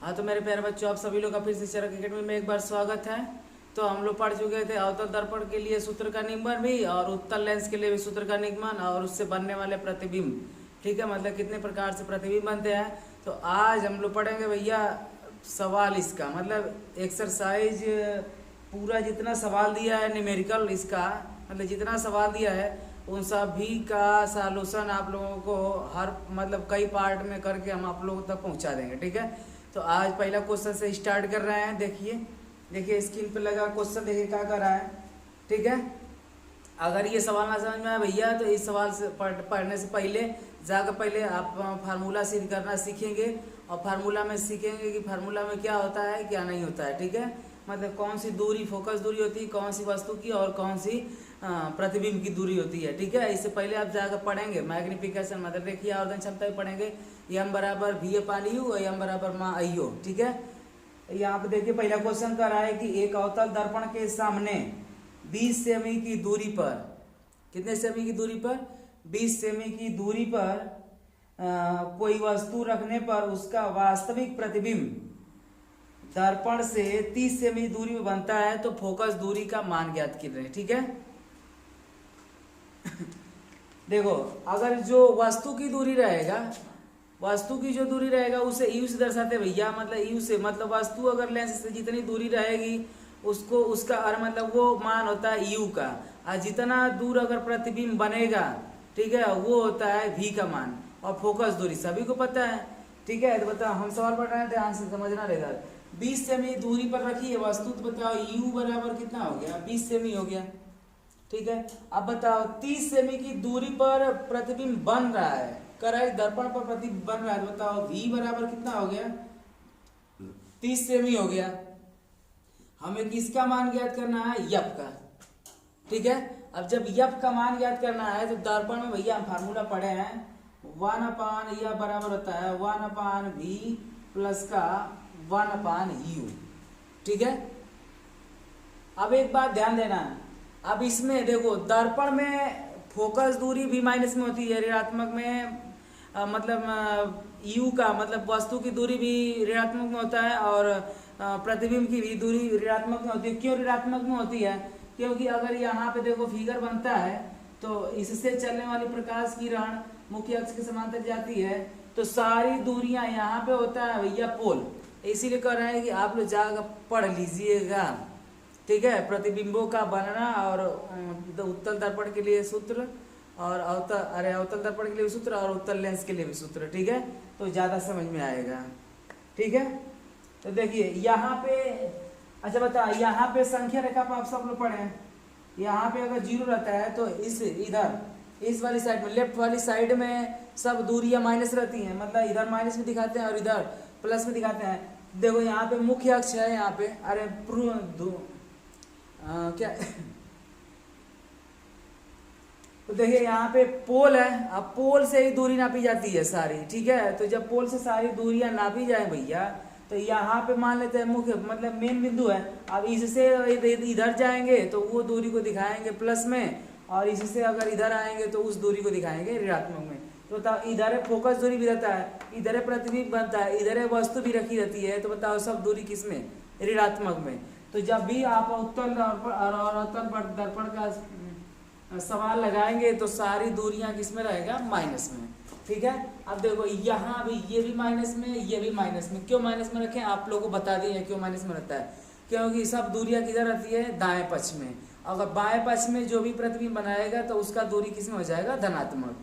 हाँ तो मेरे प्यारे बच्चों, आप सभी लोग का फिर से चरक एकेडमी में एक बार स्वागत है। तो हम लोग पढ़ चुके थे अवतल दर्पण के लिए सूत्र का निगमन भी, और उत्तल लेंस के लिए भी सूत्र का निगमन, और उससे बनने वाले प्रतिबिंब। ठीक है, मतलब कितने प्रकार से प्रतिबिंब बनते हैं। तो आज हम लोग पढ़ेंगे भैया सवाल इसका, मतलब एक्सरसाइज पूरा जितना सवाल दिया है न्यूमेरिकल इसका, मतलब जितना सवाल दिया है उन सभी का सॉल्यूशन आप लोगों को हर मतलब कई पार्ट में करके हम आप लोगों तक पहुंचा देंगे। ठीक है, तो आज पहला क्वेश्चन से स्टार्ट कर रहे हैं। देखिए स्क्रीन पे लगा क्वेश्चन, देखिए क्या कर रहा है। ठीक है, अगर ये सवाल ना समझ में आए भैया तो इस सवाल से पढ़ने से पहले जाकर पहले आप फार्मूला सिद्ध करना सीखेंगे, और फार्मूला में सीखेंगे कि फार्मूला में क्या होता है क्या नहीं होता है। ठीक है, मतलब कौन सी दूरी फोकस दूरी होती है, कौन सी वस्तु की, और कौन सी प्रतिबिंब की दूरी होती है। ठीक है, इससे पहले आप जाकर पढ़ेंगे मैग्निफिकेशन, मतलब देखिए आवर्धन क्षमता भी पढ़ेंगे, एम बराबर वी अपान यू और एम बराबर मा आई हो। ठीक है, यहाँ पे देखिए पहला क्वेश्चन कर रहा है कि एक अवतल दर्पण के सामने 20 सेमी की दूरी पर, कितने सेमी की दूरी पर, 20 सेमी की दूरी पर कोई वस्तु रखने पर उसका वास्तविक प्रतिबिंब दर्पण से 30 सेमी दूरी में बनता है, तो फोकस दूरी का मान ज्ञात कर रहे हैं। ठीक है देखो, अगर जो वस्तु की दूरी रहेगा, वस्तु की जो दूरी रहेगा उसे यू से दर्शाते भैया, मतलब यू से, मतलब वस्तु अगर लेंस से जितनी दूरी रहेगी उसको उसका मतलब वो मान होता है यू का, और जितना दूर अगर प्रतिबिंब बनेगा, ठीक है, वो होता है वी का मान, और फोकस दूरी सभी को पता है। ठीक है, तो बताओ हम सवाल पढ़ रहे हैं, ध्यान से समझना रहेगा। 20 सेमी दूरी पर रखी है वस्तु, तो बताओ यू बराबर कितना हो गया, 20 सेमी हो गया। ठीक है, अब बताओ 30 सेमी की दूरी पर प्रतिबिंब बन रहा है, कर रहा है दर्पण पर प्रतिबिंब बन रहा है, तो बताओ v बराबर कितना हो गया, 30 सेमी हो गया। हमें किसका मान ज्ञात करना है, यफ का। ठीक है, अब जब यफ का मान ज्ञात करना है तो दर्पण में भैया हम फार्मूला पढ़े हैं, 1 अपान यह बराबर होता है 1 अपान वी प्लस का 1 अपान यू। ठीक है, अब एक बात ध्यान देना है, अब इसमें देखो दर्पण में फोकस दूरी भी माइनस में होती है, ऋणात्मक में मतलब यू का मतलब वस्तु की दूरी भी ऋणात्मक में होता है, और प्रतिबिंब की भी दूरी ऋणात्मक में होती है। क्यों ऋणात्मक में होती है, क्योंकि अगर यहाँ पे देखो फिगर बनता है तो इससे चलने वाली प्रकाश किरण मुख्य अक्ष के समांतर जाती है, तो सारी दूरियां यहाँ पे होता है भैया पोल। इसीलिए कह रहे हैं कि आप लोग जाकर पढ़ लीजिएगा। ठीक है, प्रतिबिंबों का बनना और उत्तल दर्पण के लिए सूत्र, और अवतल दर्पण के लिए भी सूत्र, और उत्तल लेंस के लिए भी सूत्र। ठीक है, तो ज्यादा समझ में आएगा। ठीक है, तो देखिए यहाँ पे, अच्छा बता, यहाँ पे संख्या रेखा पर आप सब लोग पढ़े, यहाँ पे अगर 0 रहता है तो इधर इस वाली साइड में, लेफ्ट वाली साइड में सब दूरियां माइनस रहती हैं, मतलब इधर माइनस में दिखाते हैं और इधर प्लस में दिखाते हैं। देखो यहाँ पे मुख्य अक्ष है, यहाँ पे अरे क्या तो देखिए यहाँ पे पोल है, अब पोल से ही दूरी नापी जाती है सारी। ठीक है, तो जब पोल से सारी दूरियां नापी जाए भैया, तो यहाँ पे मान लेते हैं मुख्य मतलब मेन बिंदु है। अब इससे इधर जाएंगे तो वो दूरी को दिखाएंगे प्लस में, और इससे अगर इधर आएंगे तो उस दूरी को दिखाएंगे ऋणात्मक में। तो बताओ इधर फोकस दूरी भी रहता है, इधर प्रतिबिंब बनता है, इधर वस्तु भी रखी रहती है, तो बताओ सब दूरी किस में, ऋणात्मक में। तो जब भी आप उत्तल और अवतल दर्पण का सवाल लगाएंगे तो सारी दूरियां किस में रहेगा, माइनस में। ठीक है, अब देखो यहाँ भी ये भी माइनस में, ये भी माइनस में। क्यों माइनस में रखें, आप लोगों को बता दिए क्यों माइनस में रहता है, क्योंकि सब दूरियां किधर रहती है, दाएं पक्ष में। अगर बाएं पक्ष में जो भी प्रतिबिंब बनाएगा तो उसका दूरी किस में हो जाएगा, धनात्मक।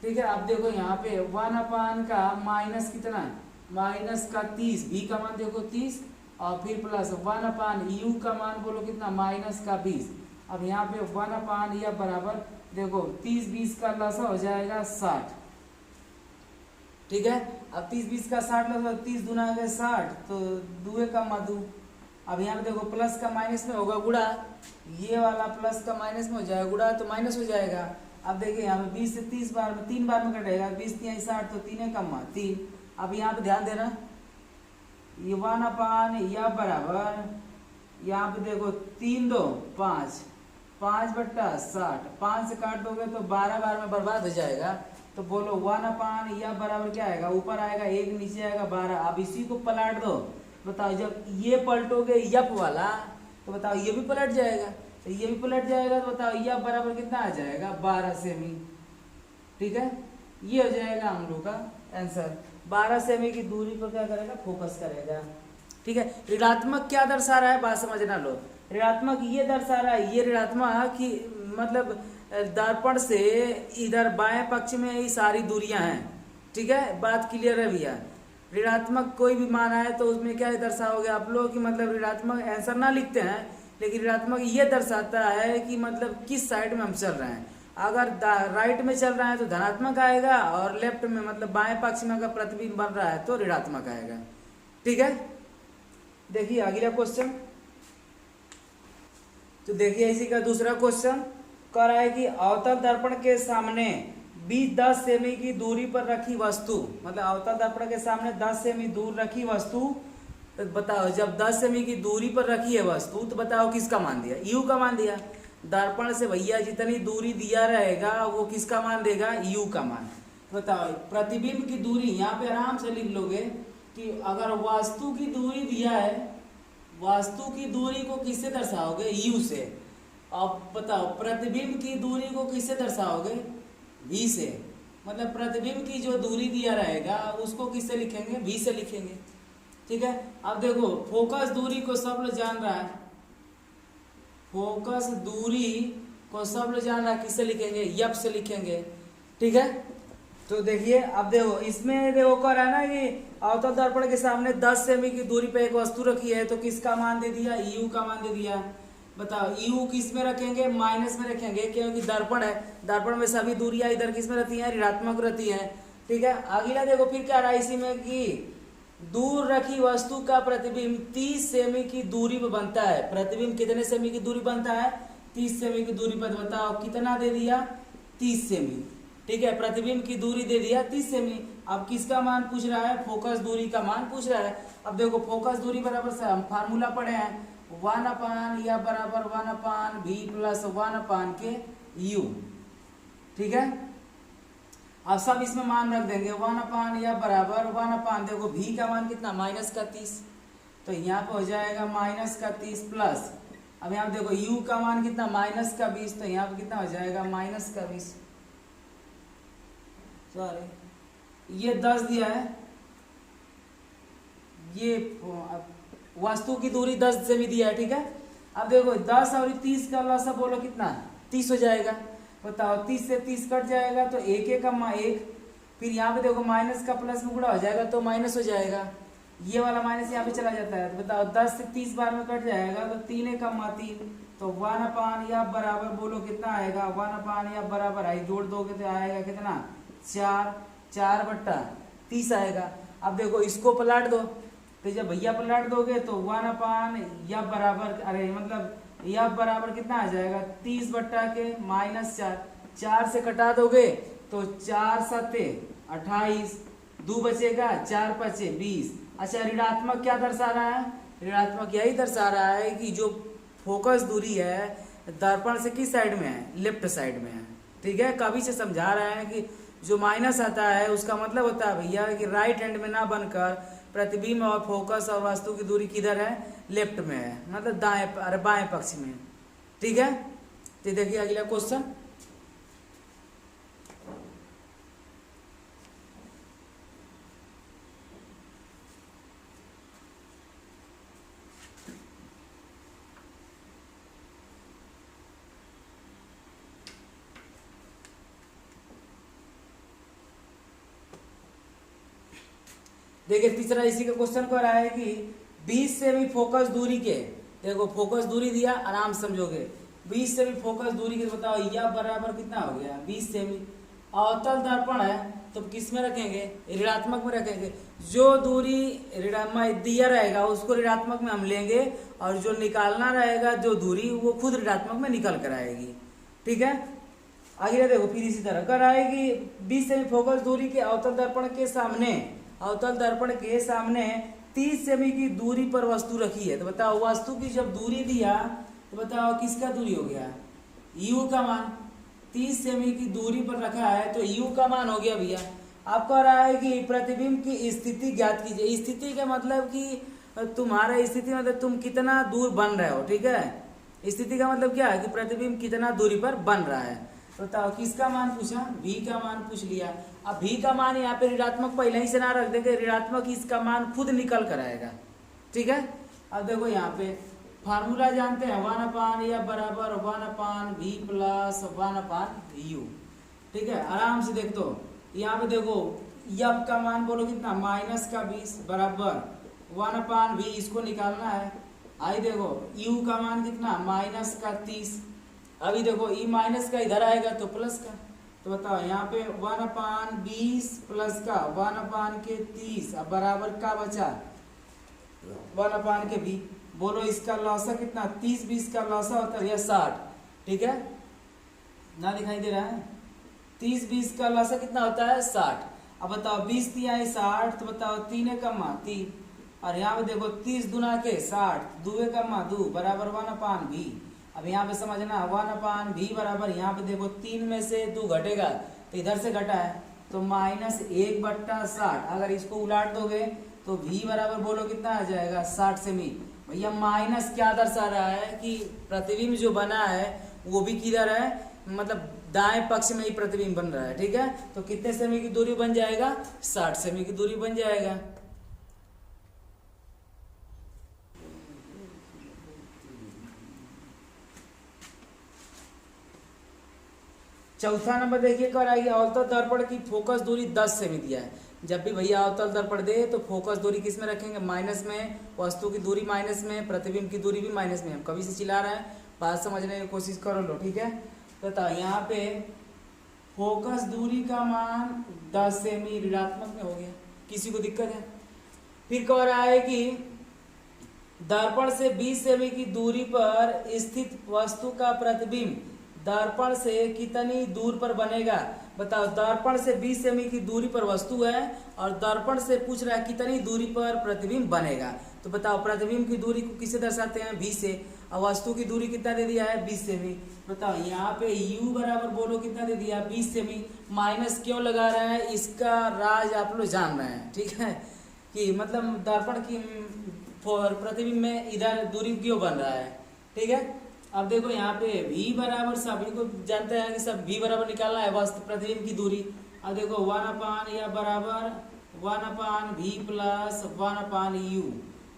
ठीक है, अब देखो यहाँ पे 1 अपान का माइनस कितना है, माइनस का 30, v का मान देखो 30, और फिर प्लस 1 अपान यू का मान बोलो कितना, माइनस का 20। अब यहाँ पे 1 अपान यह बराबर देखो 30 20 का लसा हो जाएगा 60। ठीक है, अब 30 20 का 60 लसा, 30 दूना हो गया 60, तो दुए का मधु। अब यहाँ पे देखो प्लस का माइनस में होगा गुणा, ये वाला प्लस का माइनस में हो जाएगा गुणा, तो माइनस हो जाएगा। अब देखिए यहाँ पे 20 से 30 बार में 3 बार में कटेगा, 20 3 60, तो 3 का 3। अब यहाँ पे ध्यान देना, ये 1 अपान यह बराबर, यहाँ पे देखो 3 2 5, 5 बट्टा 60, 5 से काट दोगे तो 12 बार में बर्बाद हो जाएगा। तो बोलो 1/, यह बराबर क्या आएगा, ऊपर आएगा 1, नीचे आएगा 12। अब इसी को पलट दो, बताओ जब ये पलटोगे यप वाला तो बताओ ये भी पलट जाएगा, तो ये भी पलट जाएगा, तो बताओ यह बराबर कितना आ जाएगा, 12 सेमी। ठीक है, ये हो जाएगा हम लोग का आंसर। 12 सेमी की दूरी पर क्या करेगा, फोकस करेगा। ठीक है, ऋणात्मक क्या दर्शा रहा है, बात समझना लो। ऋणात्मक ये दर्शा रहा है, ये ऋणात्मक कि मतलब दर्पण से इधर बाएं पक्ष में ये सारी दूरियां हैं। ठीक है, बात क्लियर है भैया। ऋणात्मक कोई भी मान आए तो उसमें क्या दर्शाओगे आप लोग कि मतलब ऋणात्मक आंसर ना लिखते हैं, लेकिन ऋणात्मक ये दर्शाता है कि मतलब किस साइड में हम चल रहे हैं। अगर राइट में चल रहा है तो धनात्मक आएगा, और लेफ्ट में मतलब बाएं पक्ष में अगर प्रतिबिंब बन रहा है तो ऋणात्मक आएगा। ठीक है, देखिए अगला क्वेश्चन। तो देखिए इसी का दूसरा क्वेश्चन कह रहा है कि अवतल दर्पण के सामने 10 सेमी की दूरी पर रखी वस्तु, मतलब अवतल दर्पण के सामने 10 सेमी दूर रखी वस्तु, तो बताओ जब 10 सेमी की दूरी पर रखी है वस्तु तो बताओ किसका मान दिया, यू का मान दिया। दर्पण से भैया जितनी दूरी दिया रहेगा वो किसका मान देगा, यू का मान। बताओ प्रतिबिंब की दूरी, यहाँ पे आराम से लिख लोगे कि अगर वस्तु की दूरी दिया है, वस्तु की दूरी को किससे दर्शाओगे, यू से। अब बताओ प्रतिबिंब की दूरी को किससे दर्शाओगे, वी से। मतलब प्रतिबिंब की जो दूरी दिया रहेगा उसको किससे लिखेंगे, वी से लिखेंगे। ठीक है, अब देखो फोकस दूरी को सब लोग जान रहा है, फोकस दूरी को सब लोग जान रहा है, किससे लिखेंगे, यप से लिखेंगे। ठीक है, तो देखिए अब देखो इसमें देखो कह रहा है ना कि अवतल दर्पण के सामने 10 सेमी की दूरी पे एक वस्तु रखी है, तो किसका मान दे दिया, यू का मान दे दिया। बताओ यू किस में रखेंगे, माइनस में रखेंगे, क्योंकि दर्पण है, दर्पण में सभी दूरियां इधर किस में रहती हैं, ऋणात्मक रहती हैं। ठीक है, अगला देखो फिर क्या रहा है इसी में कि दूर रखी वस्तु का प्रतिबिंब 30 सेमी की दूरी पर बनता है। प्रतिबिंब कितने सेमी की दूरी बनता है, 30 सेमी की दूरी पर। बताओ कितना दे दिया, 30 सेमी। ठीक है, प्रतिबिंब की दूरी दे दिया 30 सेमी। अब किसका मान पूछ रहा है, फोकस दूरी का मान पूछ रहा है। अब देखो फोकस दूरी बराबर से हम फार्मूला पढ़े हैं, 1/, या बराबर 1/v प्लस 1/, के u। ठीक है, अब सब इसमें मान रख देंगे, 1/, या बराबर 1/, देखो v का मान कितना, -30, तो यहाँ पे हो जाएगा -30 प्लस, अब यहाँ देखो u का मान कितना, -20, तो यहाँ पे कितना हो जाएगा, -20। सॉरी ये 10 दिया है, ये वस्तु की दूरी 10 सेमी दिया है। ठीक है, अब देखो 10 और 30 का लसा बोलो कितना, 30 हो जाएगा। बताओ 30 से 30 कट जाएगा तो 1 का 1, फिर यहाँ पे देखो माइनस का प्लस में गुणा हो जाएगा तो माइनस हो जाएगा, ये वाला माइनस यहाँ पे चला जाता है। तो बताओ 10 से 30 बार में कट जाएगा तो 3 का 3, तो 1/, या बराबर बोलो कितना आएगा, 1/, या बराबर आई जोड़ दोगे तो आएगा कितना, 4/30 आएगा। अब देखो इसको पलट दो, तो जब भैया पलट दोगे तो 1/, या बराबर, अरे मतलब या बराबर कितना आ जाएगा, 30/-4, 4 से कटा दोगे तो 4 7 28, 2 बचेगा, 4 5 20। अच्छा ऋणात्मक क्या दर्शा रहा है, ऋणात्मक यही दर्शा रहा है कि जो फोकस दूरी है दर्पण से किस साइड में है, लेफ्ट साइड में है। ठीक है, कभी से समझा रहे हैं कि जो माइनस आता है उसका मतलब होता है भैया कि राइट हैंड में ना बनकर प्रतिबिंब और फोकस और वस्तु की दूरी किधर है, लेफ्ट में है, मतलब दाएं अरे बाएं पक्ष में। ठीक है, तो देखिए अगला क्वेश्चन। देखिए तीसरा इसी का क्वेश्चन को रहा है कि 20 सेमी फोकस दूरी के, देखो फोकस दूरी दिया, आराम समझोगे, 20 सेमी फोकस दूरी के, बताओ यह बराबर कितना हो गया, 20 सेमी। अवतल दर्पण है तो किस में रखेंगे, ऋणात्मक में रखेंगे। जो दूरी दिया रहेगा उसको ऋणात्मक में हम लेंगे, और जो निकालना रहेगा जो दूरी वो खुद ऋणात्मक में निकल कर आएगी। ठीक है, आगे देखो फिर इसी तरह कर आएगी 20 सेमी फोकस दूरी के अवतल दर्पण के सामने, अवतल दर्पण के सामने 30 सेमी की दूरी पर वस्तु रखी है। तो बताओ वस्तु की जब दूरी दिया तो बताओ किसका दूरी हो गया, यू का मान। 30 सेमी की दूरी पर रखा है, तो u का मान हो गया भैया। आप कह रहा है कि प्रतिबिंब की स्थिति ज्ञात कीजिए। स्थिति का मतलब कि तुम्हारा स्थिति मतलब तुम कितना दूर बन रहे हो, ठीक है। स्थिति का मतलब क्या है कि प्रतिबिंब कितना दूरी पर बन रहा है। तो बताओ किसका मान पूछा, v का मान पूछ लिया। अब v का मान यहाँ पे ऋणात्मक पहले ही से ना रख देंगे, ऋणात्मक इसका मान खुद निकल कर आएगा, ठीक है। अब देखो यहाँ पे फार्मूला जानते हैं, 1/f बराबर 1/v प्लस 1/u, ठीक है। आराम से देख दो, यहाँ पे देखो f का मान बोलो कितना, -20 बराबर 1/v, इसको निकालना है। आई देखो u का मान कितना, -30। अभी देखो ई माइनस का इधर आएगा तो प्लस का, तो बताओ यहाँ पे 1/20 प्लस का 1/30 अब बराबर का बचा 1/v। बोलो इसका लौसा कितना, 30-20 का लौसा होता है 60, ठीक है ना, दिखाई दे रहा है। 30-20 का लौसा कितना होता है 60। अब बताओ 20 दिया है 60, तो बताओ 3 कमा 3, और यहाँ पे देखो 30 दुना के 60, 2 कमा 2 बराबर 1/v। अब यहाँ पे समझना 1/v बराबर, यहाँ पे देखो 3 में से 2 घटेगा तो इधर से घटा है, तो -1/60। अगर इसको उलाट दोगे तो v बराबर बोलो कितना आ जाएगा 60 सेमी। भैया माइनस क्या दर्शा रहा है कि प्रतिबिंब जो बना है वो भी किधर है, मतलब दाएं पक्ष में ही प्रतिबिंब बन रहा है, ठीक है। तो कितने सेमी की दूरी बन जाएगा, 60 सेमी की दूरी बन जाएगा। चौथा नंबर देखिए कर आइए, अवतल दर्पण की फोकस दूरी 10 सेमी दिया है। जब भी भैया अवतल दर्पण दे तो फोकस दूरी किस में रखेंगे, माइनस में, वस्तु की दूरी माइनस में, प्रतिबिंब की दूरी भी माइनस में। हम कभी से चिल्ला रहे हैं, बात समझने की कोशिश करो लो, ठीक है। तो बताओ यहाँ पे फोकस दूरी का मान 10 सेमी ऋणात्मक में हो गया, किसी को दिक्कत है। फिर कह रहा है कि दर्पण से 20 सेमी की दूरी पर स्थित वस्तु का प्रतिबिंब दर्पण से कितनी दूर पर बनेगा। बताओ दर्पण से 20 सेमी की दूरी पर वस्तु है और दर्पण से पूछ रहा है कितनी दूरी पर प्रतिबिंब बनेगा। तो बताओ प्रतिबिंब की दूरी को किसे दर्शाते हैं, 20 से, और वस्तु की दूरी कितना दे दिया है 20 सेमी। बताओ यहाँ पे u बराबर बोलो कितना दे दिया 20 सेमी। माइनस क्यों लगा रहे हैं, इसका राज आप लोग जान रहे हैं, ठीक है, कि मतलब दर्पण की प्रतिबिंब में इधर दूरी क्यों बन रहा है, ठीक है। अब देखो यहाँ पे v बराबर, सभी को जानते हैं कि सब v बराबर निकालना है वस्तु प्रतिबिंब की दूरी। अब देखो 1/f बराबर 1/v प्लस 1/u।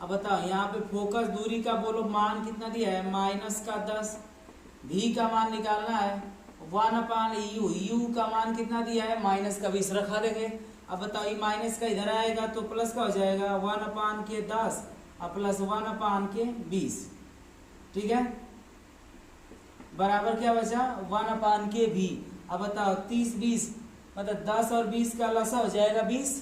अब बताओ यहाँ पे फोकस दूरी का बोलो मान कितना दिया है, -10। v का मान निकालना है 1/u, u का मान कितना दिया है -20 रखा देंगे। अब बताओ ये माइनस का इधर आएगा तो प्लस का हो जाएगा 1/10 और प्लस 1/20, ठीक है, बराबर क्या बचा 1/v। अब बताओ 30-20 मतलब 10 और 20 का लसा हो जाएगा 20,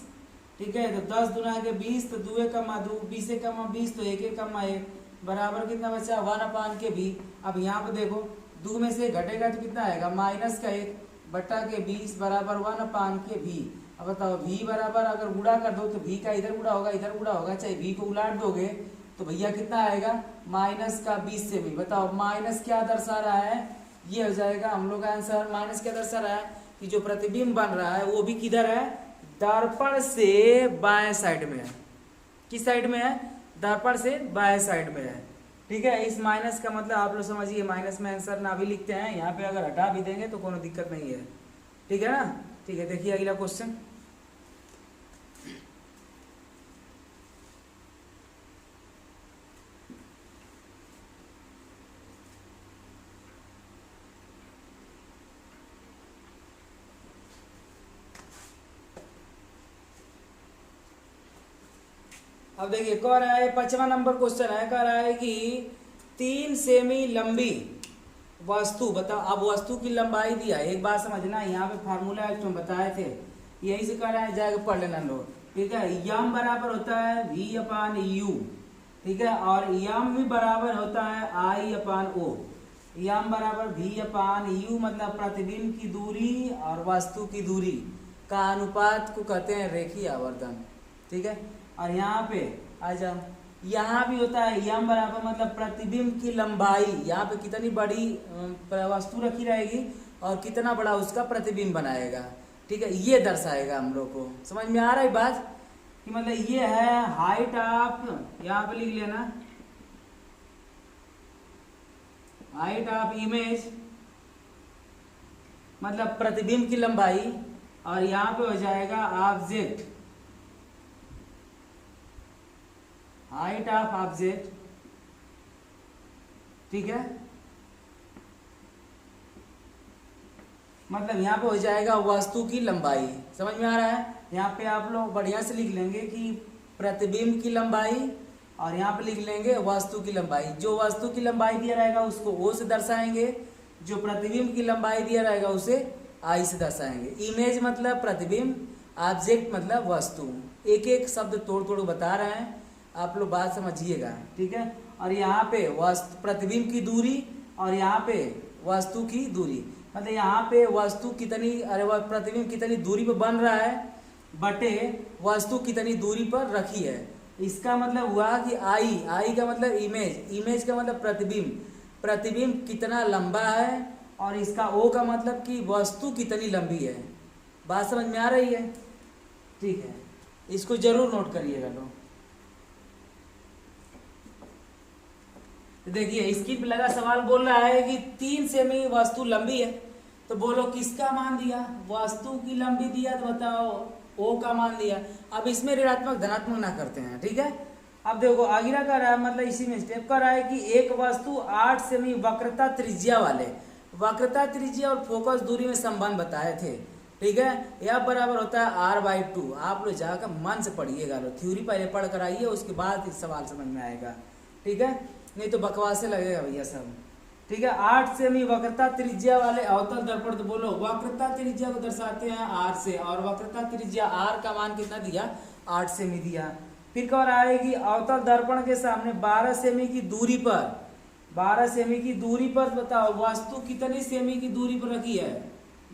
ठीक है। तो 10 दुना के 20, तो 2 कमा 2, 20 कमा 20, तो 1 कमा 1 बराबर कितना बचा 1/v। अब यहाँ पे देखो 2 में से घटेगा तो कितना आएगा -1 बटा के 20 बराबर 1/v। अब बताओ v बराबर अगर गुणा कर दो तो v का इधर गुणा होगा, इधर गुणा होगा, चाहे v को उलाट दोगे तो भैया कितना आएगा -20 सेमी। बताओ माइनस क्या दर्शा रहा है, ये हो जाएगा हम लोग का आंसर। माइनस क्या दर्शा रहा है कि जो प्रतिबिंब बन रहा है वो भी किधर है, दर्पण से बाएं साइड में है। किस साइड में है, दर्पण से बाएं साइड में है, ठीक है। इस माइनस का मतलब आप लोग समझिए, माइनस में आंसर ना भी लिखते हैं, यहाँ पे अगर हटा भी देंगे तो कोई दिक्कत नहीं है, ठीक है ना। ठीक है, देखिए अगला क्वेश्चन। अब देखिए कह रहा है 5वां नंबर क्वेश्चन है, कह रहा है कि 3 सेमी लंबी वस्तु, बताओ अब वस्तु की लंबाई दिया है। एक बात समझना, यहाँ पे फार्मूला एक तुम बताए थे, यही से कह रहा है, जाकर पढ़ लेना लोग, ठीक है। यम बराबर होता है v/u, ठीक है, और यम भी बराबर होता है I/o। यम बराबर v/u मतलब प्रतिबिंब की दूरी और वस्तु की दूरी का अनुपात को कहते हैं रेखीय आवर्धन, ठीक है। और यहाँ पे आ जाओ, यहाँ भी होता है यम बराबर मतलब प्रतिबिंब की लंबाई, यहाँ पे कितनी बड़ी वस्तु रखी रहेगी और कितना बड़ा उसका प्रतिबिंब बनाएगा। ठीक है, ये दर्शाएगा हम लोग को। समझ में आ रहा है बात कि मतलब ये है हाइट ऑफ, यहाँ पे लिख लेना हाइट ऑफ इमेज मतलब प्रतिबिंब की लंबाई, और यहाँ पे हो जाएगा ऑब्जेक्ट, हाइट ऑफ ऑब्जेक्ट। ठीक है, मतलब यहाँ पे हो जाएगा वस्तु की लंबाई। समझ में आ रहा है। यहाँ पे आप लोग बढ़िया से लिख लेंगे कि प्रतिबिंब की लंबाई, और यहाँ पे लिख लेंगे वस्तु की लंबाई। जो वस्तु की लंबाई दिया रहेगा उसको ओ से दर्शाएंगे, जो प्रतिबिंब की लंबाई दिया रहेगा उसे आई से दर्शाएंगे। इमेज मतलब प्रतिबिंब, ऑब्जेक्ट मतलब वस्तु। एक एक शब्द तोड़ तोड़ बता रहे हैं, आप लोग बात समझिएगा। ठीक है, और यहाँ पे वस्तु प्रतिबिंब की दूरी, और यहाँ पे वस्तु की दूरी, मतलब यहाँ पे वस्तु कितनी, अरे वह प्रतिबिंब कितनी दूरी पर बन रहा है बटे वस्तु कितनी दूरी पर रखी है। इसका मतलब हुआ कि आई का मतलब इमेज का मतलब प्रतिबिंब कितना लंबा है, और इसका ओ का मतलब कि वस्तु कितनी लंबी है। बात समझ में आ रही है। ठीक है, इसको जरूर नोट करिएगा लोग। देखिए स्क्रीन पे लगा सवाल बोल रहा है कि 3 सेमी वस्तु लंबी है, तो बोलो किसका मान दिया, वस्तु की लंबी दिया तो बताओ ओ का मान दिया। अब इसमें ऋणात्मक धनात्मक ना करते हैं। ठीक है, अब देखो आगे कर रहा है, मतलब इसी में स्टेप कर रहा है कि एक वस्तु 8 सेमी वक्रता त्रिज्या वाले, वक्रता त्रिज्या और फोकस दूरी में संबंध बताए थे। ठीक है, यह बराबर होता है r/2। आप लोग जाकर मन से पढ़िएगा, लो थ्योरी पहले पढ़ कर आइए, उसके बाद इस सवाल समझ में आएगा। ठीक है, नहीं तो बकवासे लगेगा भैया सब। ठीक है, 8 सेमी वक्रता त्रिज्या वाले अवतल दर्पण, तो बोलो वक्रता त्रिज्या को दर्शाते हैं r से, और वक्रता त्रिज्या r का मान कितना दिया, 8 सेमी दिया। फिर कह रहा है कि अवतल दर्पण के सामने 12 सेमी की दूरी पर, 12 सेमी की दूरी पर बताओ वस्तु कितनी सेमी की दूरी पर रखी है,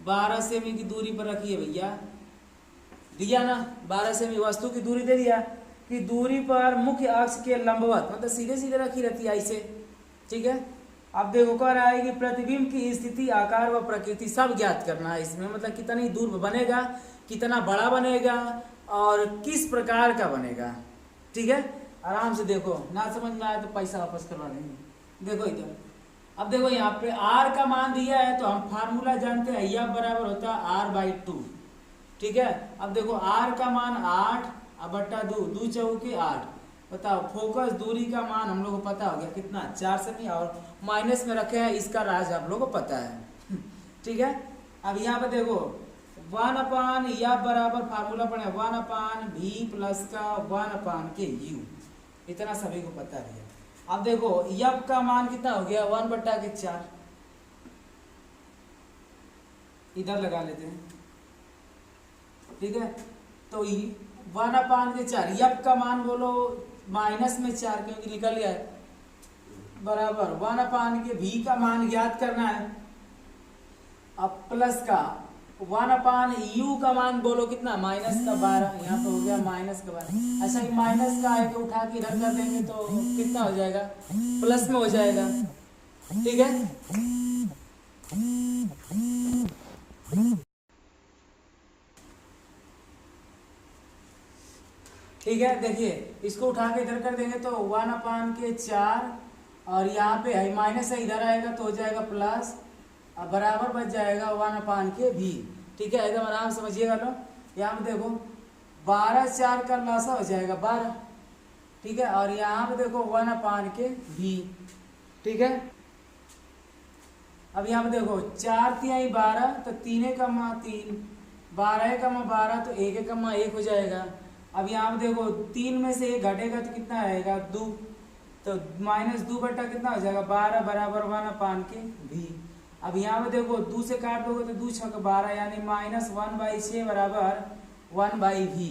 12 सेमी की दूरी पर रखी है भैया, दिया ना, 12 सेमी वस्तु की दूरी दे दिया कि दूरी पर मुख्य अक्ष के लंबवत, मतलब सीधे सीधे रखी रहती है ऐसे। ठीक है, अब देखो कह रहा है कि प्रतिबिंब की स्थिति, आकार व प्रकृति सब ज्ञात करना है इसमें, मतलब कितनी दूर बनेगा, कितना बड़ा बनेगा और किस प्रकार का बनेगा। ठीक है, आराम से देखो, ना समझ में आए तो पैसा वापस करवा देंगे। देखो इधर, अब देखो यहाँ पे r का मान दिया है, तो हम फार्मूला जानते हैं, यह बराबर होता है r/2। ठीक है, अब देखो r का मान 8 बट्टा 2 चौके 8। बताओ फोकस दूरी का मान हम लोग को पता हो गया कितना, 4 सेमी, और माइनस में रखे हैं, इसका राज आप लोग को पता है। ठीक है, अब यहाँ पे देखो 1/, या बराबर फार्मूला पढ़े 1/v प्लस का 1/u, इतना सभी को पता है। अब देखो यब का मान कितना हो गया, 1/4, इधर लगा लेते हैं। ठीक है, तो 1/4, यब का मान बोलो माइनस में 4 क्योंकि निकल गया है, बराबर 1/v का मान ज्ञात करना है। अब प्लस का 1/u का मान बोलो कितना, माइनस का 12, यहाँ पे हो गया माइनस का 12। अच्छा ये माइनस का है, उठा के इधर कर देंगे तो कितना हो जाएगा, प्लस में हो जाएगा। ठीक है, ठीक है, देखिए इसको उठा के इधर कर देंगे तो 1/4, और यहाँ पे है माइनस है, इधर आएगा तो हो जाएगा प्लस, अब बराबर बच जाएगा 1/v। ठीक है, एकदम आराम समझिएगा लो। यहाँ पे देखो 12/4 का लसा हो जाएगा 12। ठीक है, और यहाँ पे देखो 1/v। ठीक है, अब यहाँ पे देखो 4 × 12, तो 3 × 3, 12 × 12 तो 1 × 1 हो जाएगा। अब यहाँ पे देखो 3 में से 1 घटेगा तो कितना आएगा, 2, तो -2 बटा कितना हो जाएगा 12 बराबर 1/v। अब यहाँ पे देखो 2 से काट दोगे तो 2 × 6 = 12, यानी -1/6 बराबर 1/v।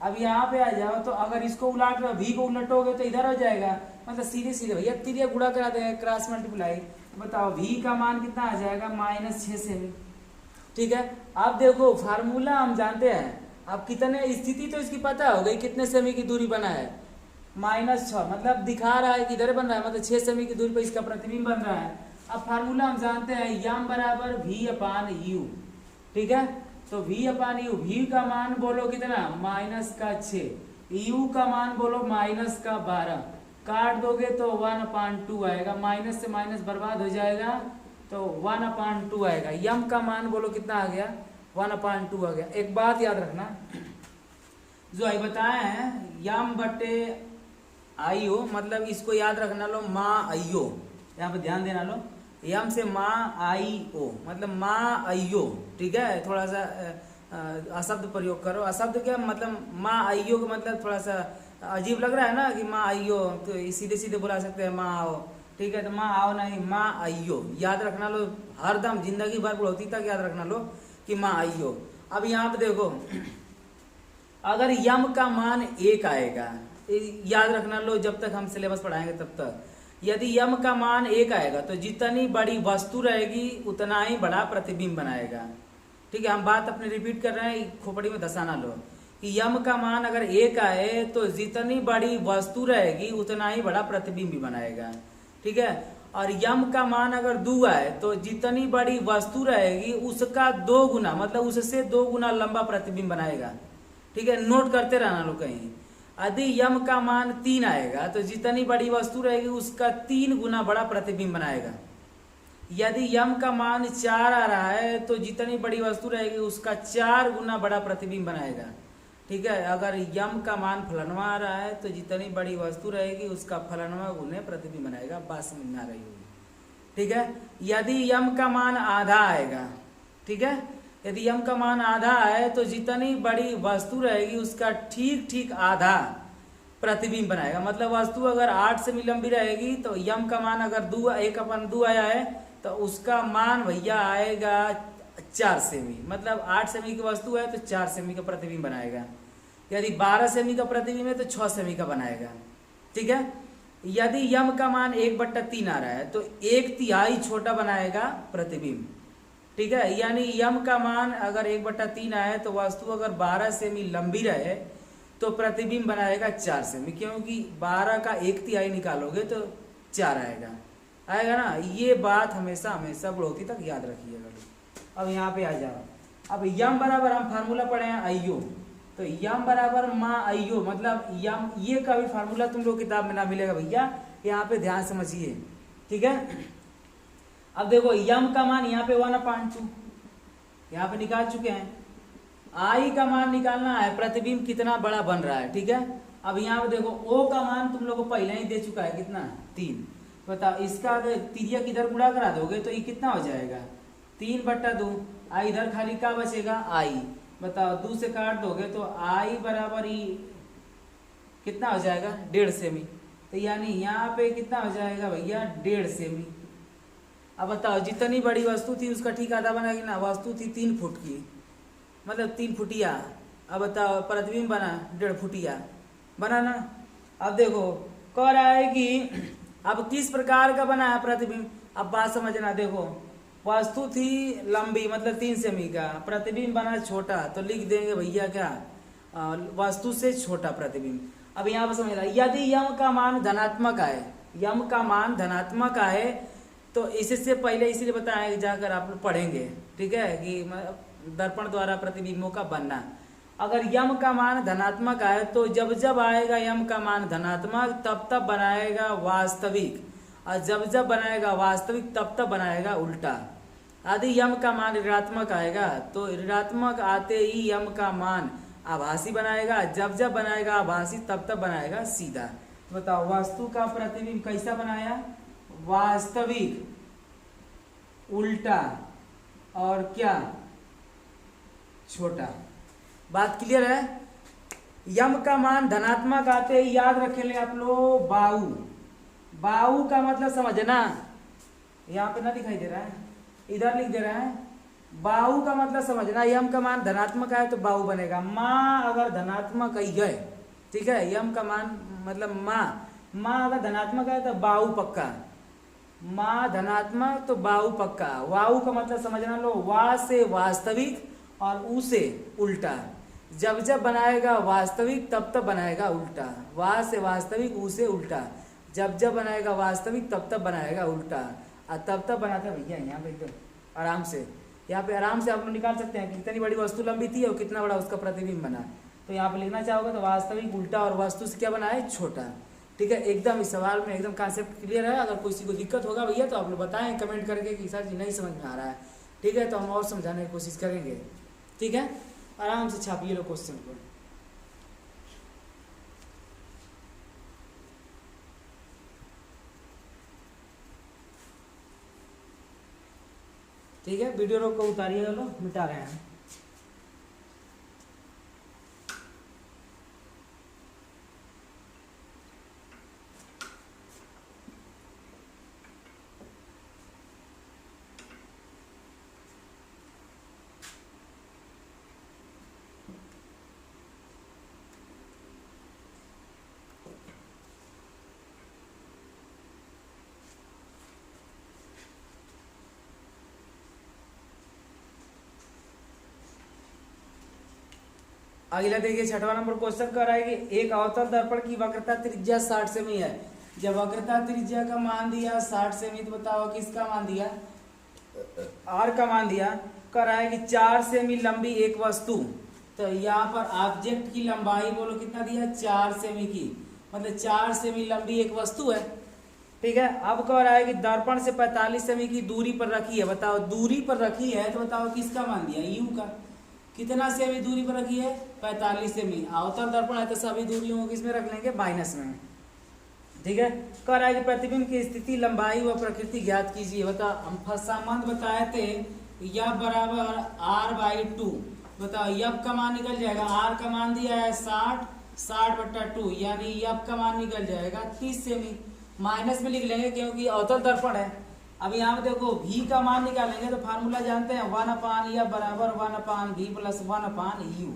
अब यहाँ पे आ जाओ, तो अगर इसको उलट v को उलटोगे तो इधर हो जाएगा, मतलब सीधे सीधे भैया तिरिया गुणा करा देंगे, क्रॉस मल्टीप्लाई। बताओ v का मान कितना आ जाएगा, -6 सेमी। ठीक है, अब देखो फार्मूला हम जानते हैं, अब कितने स्थिति तो इसकी पता हो गई, कितने सेमी की दूरी बना है, -6, मतलब दिखा रहा है कि इधर बन रहा है, मतलब 6 सेमी की दूरी पर इसका प्रतिबिंब बन रहा है। अब फार्मूला हम जानते हैं यम बराबर वी अपान यू, ठीक है। तो वी अपान यू, वी का मान बोलो कितना -6, यू का मान बोलो -12, काट दोगे तो 1/2 आएगा, माइनस से माइनस बर्बाद हो जाएगा तो 1/2 आएगा। यम का मान बोलो कितना आ गया 1/2 आ गया। एक बात याद रखना, जो आई बताए हैं यम बटे आईओ, मतलब इसको याद रखना लो माँ आईओ, यहाँ पे ध्यान देना लो, यम से माँ आई ओ मतलब माँ आईओ, ठीक है। थोड़ा सा अशब्द प्रयोग करो, अशब्द क्या मतलब माँ आईओ का मतलब थोड़ा सा अजीब लग रहा है ना कि माँ आईओ, तो सीधे सीधे बुला सकते हैं माँ आओ, ठीक है। तो माँ आओ नहीं, माँ आईओ याद रखना लो, हरदम जिंदगी भर बढ़ोती तक याद रखना लो कि माँ आईओ। अब यहाँ पे देखो, अगर यम का मान 1 आएगा, याद रखना लो जब तक हम सिलेबस पढ़ाएंगे तब तक, यदि यम का मान 1 आएगा तो जितनी बड़ी वस्तु रहेगी उतना ही बड़ा प्रतिबिंब बनाएगा, ठीक है। हम बात अपनी रिपीट कर रहे हैं, खोपड़ी में धसाना लो कि यम का मान अगर 1 आए तो जितनी बड़ी वस्तु रहेगी उतना ही बड़ा प्रतिबिंब भी बनाएगा, ठीक है। और यम का मान अगर 2 आए तो जितनी बड़ी वस्तु रहेगी उसका 2 गुना मतलब उससे 2 गुना लंबा प्रतिबिंब बनाएगा, ठीक है। नोट करते रहना लो कहीं। यदि यम का मान 3 आएगा तो जितनी बड़ी वस्तु रहेगी उसका 3 गुना बड़ा प्रतिबिंब बनाएगा। यदि यम का मान 4 आ रहा है तो जितनी बड़ी वस्तु रहेगी उसका 4 गुना बड़ा प्रतिबिंब बनाएगा, ठीक है। अगर यम का मान फलनवा आ रहा है तो जितनी बड़ी वस्तु रहेगी उसका फलनवा गुने प्रतिबिंब बनाएगा। बात समझ में आ रही होगी, ठीक है। यदि यम का मान आधा आएगा, ठीक है, यदि यम का मान आधा है तो जितनी बड़ी वस्तु रहेगी उसका ठीक ठीक आधा प्रतिबिंब बनाएगा। मतलब वस्तु अगर 8 सेमी लंबी रहेगी तो यम का मान अगर 1/2 आया है तो उसका मान भैया आएगा 4 सेमी, मतलब 8 सेमी की वस्तु है तो 4 सेमी का प्रतिबिंब बनाएगा। यदि 12 सेमी का प्रतिबिंब है तो 6 सेमी का बनाएगा, ठीक है। यदि यम का मान 1/3 आ रहा है तो 1/3 छोटा बनाएगा प्रतिबिंब, ठीक है। यानी यम का मान अगर 1/3 आए तो वस्तु अगर 12 सेमी लंबी रहे तो प्रतिबिंब बनाएगा 4 सेमी, क्योंकि 12 का 1/3 निकालोगे तो 4 आएगा ना। ये बात हमेशा हमेशा बढ़ोती तक याद रखिएगा। अब यहाँ पे आ जाओ, अब यम बराबर हम फार्मूला पढ़े हैं आईओ, तो यम बराबर माँ आईओ मतलब यम, ये कभी फार्मूला तुम लोग किताब में ना मिलेगा भैया, यहाँ पे ध्यान समझिए, ठीक है। अब देखो यम का मान यहाँ पे 1/2 यहाँ पे निकाल चुके हैं, आई का मान निकालना है प्रतिबिंब कितना बड़ा बन रहा है, ठीक है। अब यहाँ पे देखो ओ का मान तुम लोग को पहले ही दे चुका है कितना 3, बताओ इसका तिरिया किधर गुणा करा दोगे तो ये कितना हो जाएगा 3/2, आई इधर खाली क्या बचेगा आई, बताओ 2 से काट दोगे तो आई बराबर ही कितना हो जाएगा 1.5 सेमी, तो यानी यहाँ पे कितना हो जाएगा भैया 1.5 सेमी। अब बताओ जितनी बड़ी वस्तु थी उसका ठीक आधा बनाएगी ना, वस्तु थी 3 फुट की मतलब 3 फुटिया, अब बताओ प्रतिबिंब बना 1.5 फुटिया बना ना। अब देखो कह रहा है कि अब किस प्रकार का बना है प्रतिबिंब, अब बात समझना। देखो वस्तु थी लंबी मतलब 3 सेमी का, प्रतिबिंब बना छोटा, तो लिख देंगे भैया क्या वस्तु से छोटा प्रतिबिंब। अब यहाँ पर समझना, यदि यम का मान धनात्मक आए, यम का मान धनात्मक आए तो इससे पहले इसीलिए बताया जाकर आप लोग पढ़ेंगे, ठीक है, कि दर्पण द्वारा प्रतिबिंबों का बनना। अगर यम का मान धनात्मक आए तो जब जब आएगा यम का मान धनात्मक तब तब बनाएगा वास्तविक, और जब जब बनाएगा वास्तविक तब तब बनाएगा उल्टा। यदि यम का मान ऋणात्मक आएगा तो ऋणात्मक आते ही यम का मान आभासी बनाएगा, जब जब बनाएगा आभासी तब तब बनाएगा सीधा। बताओ वस्तु का प्रतिबिंब कैसा बनाया, वास्तविक, उल्टा और क्या छोटा। बात क्लियर है। यम का मान धनात्मक आते ही याद रखेंगे आप लोग बाहु, बाहु का मतलब समझना, यहाँ पे ना दिखाई दे रहा है इधर लिख दे रहा है, बाहु का मतलब समझना। यम का मान धनात्मक आए तो बाहु बनेगा, माँ अगर धनात्मक आई है, ठीक है, यम का मान मतलब माँ अगर धनात्मक आए तो बाहु पक्का, माँ धनात्मक तो बाहु पक्का। वाहु का मतलब समझना लो, वा से वास्तविक और उ से उल्टा, जब जब बनाएगा वास्तविक तब तब बनाएगा उल्टा, वा से वास्तविक उ से उल्टा, जब जब बनाएगा वास्तविक तब तब बनाएगा उल्टा। तब तब बनाते हैं भैया यहाँ पे एकदम आराम से। यहाँ पे आराम से आप लोग निकाल सकते हैं कि कितनी बड़ी वस्तु लंबी थी और कितना बड़ा उसका प्रतिबिंब बना। तो यहाँ पे लिखना चाहोगे तो वास्तविक उल्टा और वस्तु से क्या बना है, छोटा। ठीक है, एकदम इस सवाल में एकदम कॉन्सेप्ट क्लियर है। अगर किसी को दिक्कत होगा भैया तो आप लोग बताएं कमेंट करके कि सर जी नहीं समझ में आ रहा है। ठीक है, तो हम और समझाने की कोशिश करेंगे। ठीक है, आराम से छापिए लो क्वेश्चन को। ठीक है, वीडियो रोक को उतारिएगा, लो मिटा रहे हैं। अगला देखिए, छठवां नंबर क्वेश्चन कर रहा है कि एक अवतल दर्पण की वक्रता त्रिज्या 60 सेमी है। जब वक्रता त्रिज्या का मान दिया 60 सेमी, तो बताओ किसका मान दिया, आर का मान दिया। कर रहा है कि 4 सेमी लंबी एक वस्तु, तो यहाँ पर ऑब्जेक्ट की लंबाई बोलो कितना दिया, 4 सेमी की, मतलब 4 सेमी लंबी एक वस्तु है। ठीक है, अब कह रहा है कि दर्पण से 45 सेमी की दूरी पर रखी है। बताओ दूरी पर रखी है, तो बताओ किसका मान दिया, यू का। कितना सेमी दूरी पर रखी है, 45 सेमी। अवतल दर्पण है तो सभी दूरियों को किसमें रख लेंगे, माइनस में। ठीक है, कह रहा है कि प्रतिबिंब की स्थिति, लंबाई व प्रकृति ज्ञात कीजिए। बताओ हम संबंध बताए थे, यह बराबर r/2। बताओ यब का मान निकल जाएगा, r का मान दिया है 60/2, यानी यब का मान निकल जाएगा 30 सेमी। माइनस में लिख लेंगे क्योंकि अवतल दर्पण है। अब यहाँ पे देखो v का मान निकालेंगे तो फार्मूला जानते हैं, 1/f बराबर 1/v प्लस 1/u।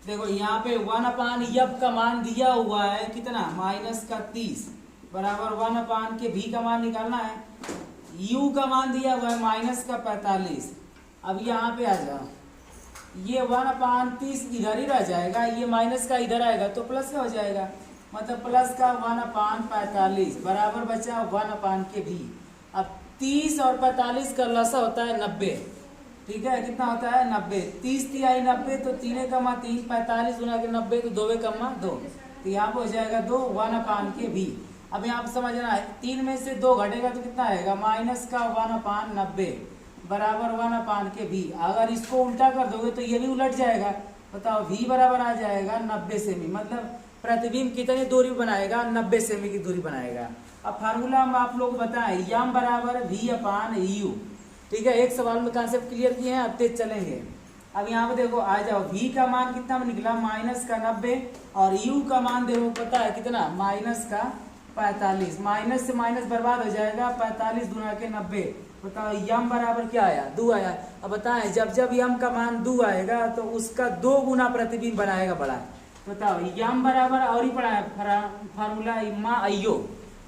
देखो यहाँ पे 1/f का मान दिया हुआ है कितना, -30 बराबर 1/v का मान निकालना है। u का मान दिया हुआ है -45। अब यहाँ पे आ जाओ, ये 1/30 इधर ही रह जाएगा, ये माइनस का इधर आएगा तो प्लस का हो जाएगा, मतलब प्लस का 1/45 बराबर बचा 1/v। अब 30 और 45 का लसा होता है 90। ठीक है, कितना होता है 90। 30 तिहाई 90, तो 3 कमा 3, 45 गुना के 90 तो 2 कमा 2, तो यहाँ पे हो जाएगा 2 1/v। अब यहाँ पे समझना है, 3 में से 2 घटेगा तो कितना आएगा, माइनस का 1/90 बराबर 1/v। अगर इसको उल्टा कर दोगे तो ये भी उलट जाएगा। बताओ v बराबर आ जाएगा 90 सेमी, मतलब प्रतिबिंब कितनी दूरी बनाएगा, 90 सेमी की दूरी बनाएगा। अब फार्मूला हम आप लोग बताएं, यम बराबर v/u। ठीक है, एक सवाल में कॉन्सेप्ट क्लियर किए हैं, अब तेज चलेंगे। अब यहाँ पे देखो आ जाओ, v का मान कितना निकला, -90, और u का मान देखो पता है कितना, -45। माइनस से माइनस बर्बाद हो जाएगा, 45 गुना के 90। बताओ यम बराबर क्या आया, 2 आया। अब बताएं जब जब यम का मान 2 आएगा तो उसका 2 गुना प्रतिबिंब बनाएगा बड़ा। बताओ यम बराबर और ही पड़ा है फार्मूला io।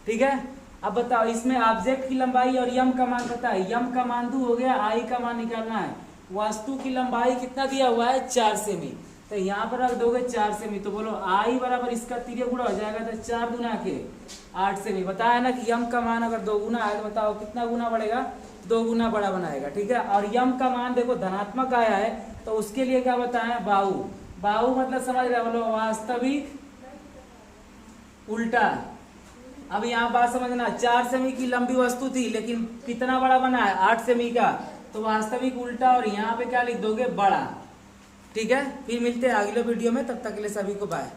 ठीक है, अब बताओ इसमें ऑब्जेक्ट की लंबाई और यम का मान पता है, यम का मान 2 हो गया, आई का मान निकालना है। वस्तु की लंबाई कितना दिया हुआ है, 4 सेमी, तो यहाँ पर रख दोगे 4 सेमी, तो बोलो आई बराबर इसका 3 गुना हो जाएगा, तो 4 गुना के 8 सेमी। बताया ना कि यम का मान अगर 2 गुना है तो बताओ कितना गुना बढ़ेगा, 2 गुना बड़ा बनाएगा। ठीक है, और यम का मान देखो धनात्मक आया है तो उसके लिए क्या बताया, बाहु। बाहु मतलब समझ रहे बोलो, वास्तविक उल्टा। अब यहाँ बात समझना, 4 सेमी की लंबी वस्तु थी लेकिन कितना बड़ा बना है, 8 सेमी का, तो वास्तविक उल्टा, और यहाँ पे क्या लिख दोगे, बड़ा। ठीक है, फिर मिलते हैं अगले वीडियो में, तब तक के लिए सभी को बाय।